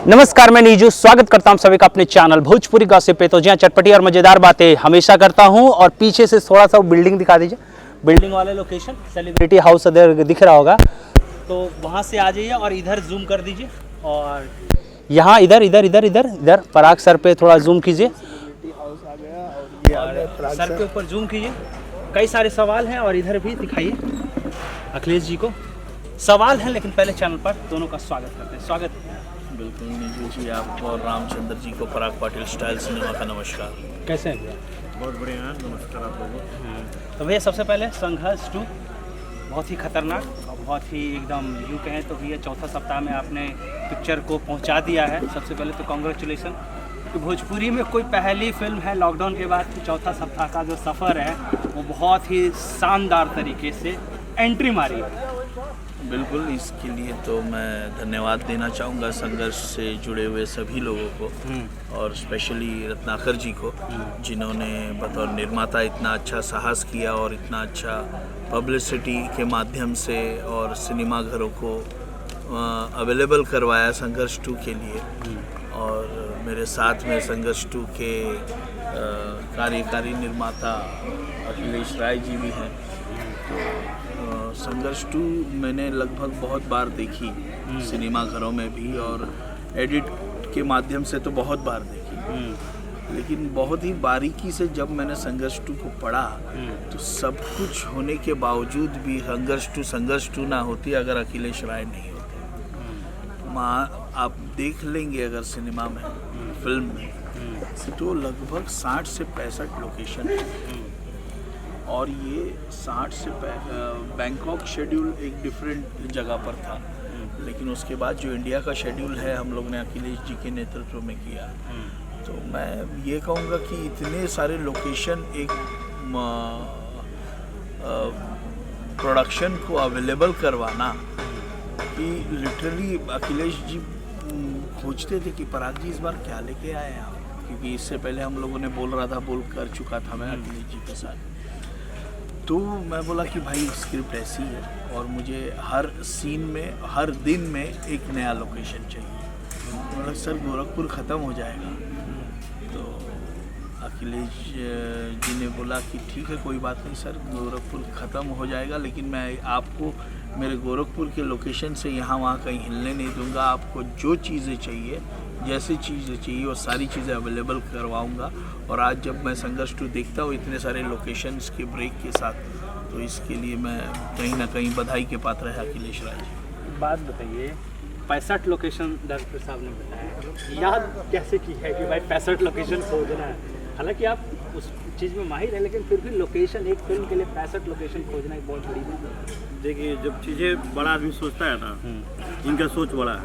नमस्कार, मैं नीजू स्वागत करता हूं सभी का अपने चैनल भोजपुरी गॉसिप पे। तो जहां चटपटी और मजेदार बातें हमेशा करता हूं। और पीछे से थोड़ा सा बिल्डिंग दिखा दीजिए, बिल्डिंग वाले लोकेशन सेलिब्रिटी हाउस अदर दिख रहा होगा, तो वहां से आ जाइए और इधर जूम कर दीजिए। और यहाँ इधर इधर इधर इधर इधर पराग सर पे थोड़ा जूम कीजिए, सर के ऊपर जूम कीजिए। कई सारे सवाल हैं और इधर भी दिखाइए अखिलेश जी को सवाल है, लेकिन पहले चैनल पर दोनों का स्वागत करते हैं। स्वागत बिल्कुल नीजू जी, आपको और रामचंद्र जी को पराग पाटिल स्टाइल सिनेमा का नमस्कार। कैसे हैं भैया? बहुत बढ़िया है, नमस्कार आप लोगों। तो भैया सबसे पहले संघर्ष 2 बहुत ही खतरनाक और बहुत ही एकदम यूँ कहें तो भैया चौथा सप्ताह में आपने पिक्चर को पहुंचा दिया है। सबसे पहले तो कॉन्ग्रेचुलेसन कि भोजपुरी में कोई पहली फिल्म है लॉकडाउन के बाद कि चौथा सप्ताह का जो सफ़र है वो बहुत ही शानदार तरीके से एंट्री मारी है। बिल्कुल, इसके लिए तो मैं धन्यवाद देना चाहूँगा संघर्ष से जुड़े हुए सभी लोगों को और स्पेशली रत्नाकर जी को, जिन्होंने बतौर निर्माता इतना अच्छा साहस किया और इतना अच्छा पब्लिसिटी के माध्यम से और सिनेमा घरों को अवेलेबल करवाया संघर्ष 2 के लिए। और मेरे साथ में संघर्ष 2 के कार्यकारी निर्माता अखिलेश राय जी भी हैं। तो संघर्ष 2 मैंने लगभग बहुत बार देखी सिनेमा घरों में भी और एडिट के माध्यम से तो बहुत बार देखी, लेकिन बहुत ही बारीकी से जब मैंने संघर्ष 2 को पढ़ा तो सब कुछ होने के बावजूद भी संघर्ष 2 ना होती अगर अखिलेश राय नहीं होते। आप देख लेंगे अगर सिनेमा में फिल्म में तो लगभग 60 से 65 लोकेशन है और ये 60 से बैंकॉक शेड्यूल एक डिफरेंट जगह पर था, लेकिन उसके बाद जो इंडिया का शेड्यूल है हम लोग ने अखिलेश जी के नेतृत्व में किया। तो मैं ये कहूँगा कि इतने सारे लोकेशन एक प्रोडक्शन को अवेलेबल करवाना कि लिटरली अखिलेश जी खोजते थे कि पराग जी इस बार क्या लेके आए हैं आप, क्योंकि इससे पहले हम लोगों ने बोल कर चुका था मैं अखिलेश जी के साथ। तो मैं बोला कि भाई स्क्रिप्ट ऐसी है और मुझे हर सीन में हर दिन में एक नया लोकेशन चाहिए। मतलब सर गोरखपुर ख़त्म हो जाएगा, तो अखिलेश जी ने बोला कि ठीक है कोई बात नहीं सर, गोरखपुर ख़त्म हो जाएगा लेकिन मैं आपको मेरे गोरखपुर के लोकेशन से यहाँ वहाँ कहीं हिलने नहीं दूंगा। आपको जो चीज़ें चाहिए, जैसी चीज़ें चाहिए वो सारी चीज़ें अवेलेबल करवाऊंगा। और आज जब मैं संघर्ष 2 देखता हूँ इतने सारे लोकेशंस के ब्रेक के साथ, तो इसके लिए मैं कहीं ना कहीं बधाई के पात्र है अखिलेश राय जी। बात बताइए, 65 लोकेशन डायरेक्टर साहब ने बताया, याद कैसे की है कि भाई 65 लोकेशन खोजना है? हालांकि आप उस चीज़ में माहिर है, लेकिन फिर भी लोकेशन एक फिल्म के लिए 65 लोकेशन खोजना एक बहुत बड़ी बात है। देखिए, जब चीज़ें बड़ा आदमी सोचता है ना, इनका सोच बड़ा है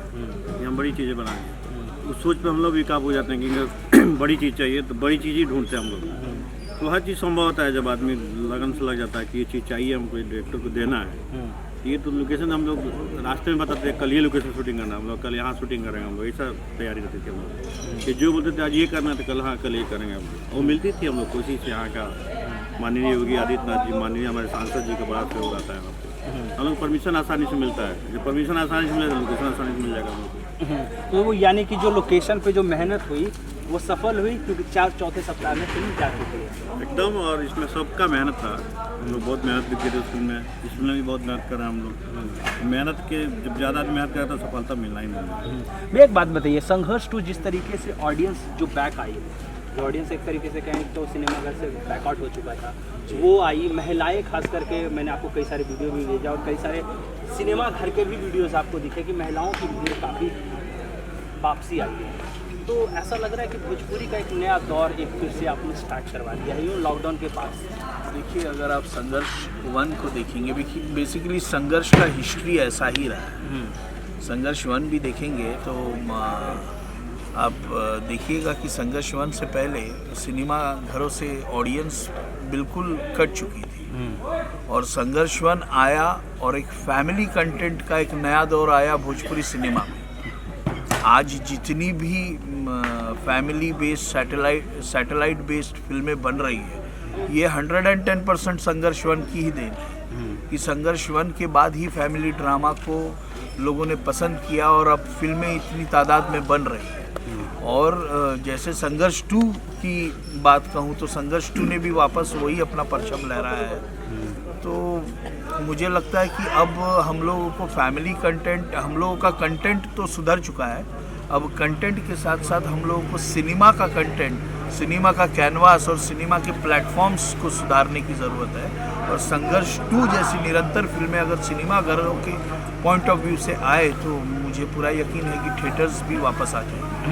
कि हम बड़ी चीज़ें बनाएंगे, उस सोच पे हम लोग भी काबू हो जाते हैं कि इनको बड़ी चीज़ चाहिए तो बड़ी चीज़ ही ढूंढते हैं हम लोग। तो हर चीज़ संभव होता है जब आदमी लगन से लग जाता है कि ये चीज़ चाहिए हमको, डायरेक्टर को देना है। ये तो लोकेशन हम लोग रास्ते में बताते हैं, कल ये लोकेशन शूटिंग करना, हम लोग कल यहाँ शूटिंग करेंगे, हम लोग ऐसा तैयारी करते थे हम लोग कि जो बोलते थे आज ये करना तो कल हाँ कल ये करेंगे हम लोग। वो मिलती थी हम लोग कोशिश, यहाँ का माननीय योगी आदित्यनाथ जी, माननीय हमारे सांसद जी का बड़ा सहयोग आता है। हम लोग परमिशन आसानी से मिलता है, जब परमिशन आसानी से मिलेगा लोकेशन आसानी से मिल जाएगा हम लोग। तो वो यानी कि जो लोकेशन पे जो मेहनत हुई वो सफल हुई, क्योंकि चौथे सप्ताह में फिल्म जा चुकी है एकदम। और इसमें सबका मेहनत था, हम लोग बहुत मेहनत भी किए थे उस फिल्म में, इस फिल्म में भी बहुत मेहनत कर रहे हैं हम लोग। मेहनत के जब ज़्यादा मेहनत करता तो सफलता मिलना ही नहीं। मैं एक बात बताइए, संघर्ष 2 जिस तरीके से ऑडियंस जो बैक आई है, जो ऑडियंस एक तरीके से कहें तो सिनेमा घर से बैकआउट हो चुका था, वो आई, महिलाएं खास करके, मैंने आपको कई सारे वीडियो भी भेजा और कई सारे सिनेमा घर के भी वीडियोस आपको दिखे कि महिलाओं की भीड़ काफ़ी वापसी आई है। तो ऐसा लग रहा है कि भोजपुरी का एक नया दौर एक फिर से आपने स्टार्ट करवा दिया है यूँ लॉकडाउन के पास। देखिए, अगर आप संघर्ष 1 को देखेंगे, बेसिकली संघर्ष का हिस्ट्री ऐसा ही रहा है। संघर्ष 1 भी देखेंगे तो आप देखिएगा कि संघर्ष 1 से पहले सिनेमा घरों से ऑडियंस बिल्कुल कट चुकी थी और संघर्ष 1 आया और एक फैमिली कंटेंट का एक नया दौर आया भोजपुरी सिनेमा में। आज जितनी भी फैमिली बेस्ड सैटेलाइट बेस्ड फिल्में बन रही है, ये 110% संघर्ष 1 की ही देन है। कि संघर्ष 1 के बाद ही फैमिली ड्रामा को लोगों ने पसंद किया और अब फिल्में इतनी तादाद में बन रही हैं। और जैसे संघर्ष 2 की बात कहूँ तो संघर्ष 2 ने भी वापस वही अपना परचम लहराया है। तो मुझे लगता है कि अब हम लोगों को फैमिली कंटेंट, हम लोगों का कंटेंट तो सुधर चुका है, अब कंटेंट के साथ साथ हम लोगों को सिनेमा का कंटेंट, सिनेमा का कैनवास और सिनेमा के प्लेटफॉर्म्स को सुधारने की ज़रूरत है। और संघर्ष 2 जैसी निरंतर फिल्में अगर सिनेमाघरों के पॉइंट ऑफ व्यू से आए तो मुझे पूरा यकीन है कि थिएटर्स भी वापस आ जाएंगे।